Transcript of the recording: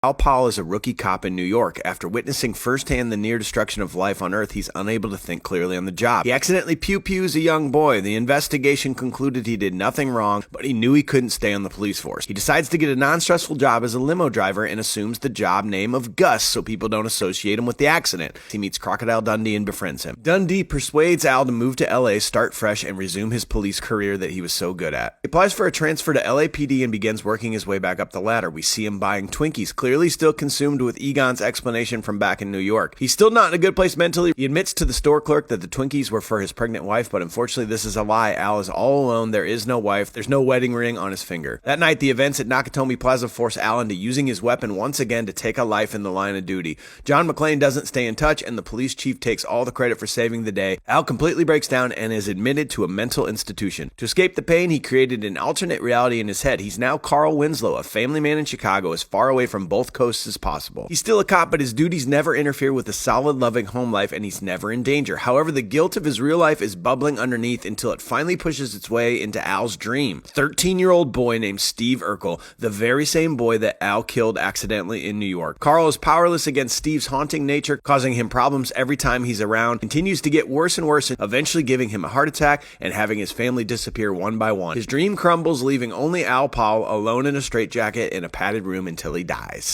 Al Powell is a rookie cop in New York. After witnessing firsthand the near destruction of life on Earth, he's unable to think clearly on the job. He accidentally pew-pews a young boy. The investigation concluded he did nothing wrong, but he knew he couldn't stay on the police force. He decides to get a non-stressful job as a limo driver and assumes the job name of Gus so people don't associate him with the accident. He meets Crocodile Dundee and befriends him. Dundee persuades Al to move to LA, start fresh, and resume his police career that he was so good at. He applies for a transfer to LAPD and begins working his way back up the ladder. We see him buying Twinkies, clearly still consumed with Egon's explanation from back in New York. He's still not in a good place mentally. He admits to the store clerk that the Twinkies were for his pregnant wife, but unfortunately this is a lie. Al is all alone. There is no wife. There's no wedding ring on his finger. That night, the events at Nakatomi Plaza force Al into using his weapon once again to take a life in the line of duty. John McClane doesn't stay in touch, and the police chief takes all the credit for saving the day. Al completely breaks down and is admitted to a mental institution. To escape the pain, he created an alternate reality in his head. He's now Carl Winslow, a family man in Chicago, as far away from both coasts as possible. He's still a cop, but his duties never interfere with a solid, loving home life, and he's never in danger. However, the guilt of his real life is bubbling underneath until it finally pushes its way into Al's dream. 13-year-old boy named Steve Urkel, the very same boy that Al killed accidentally in New York. Carl is powerless against Steve's haunting nature, causing him problems every time he's around, continues to get worse and worse, eventually giving him a heart attack and having his family disappear one by one. His dream crumbles, leaving only Al Powell alone in a straitjacket in a padded room until he dies.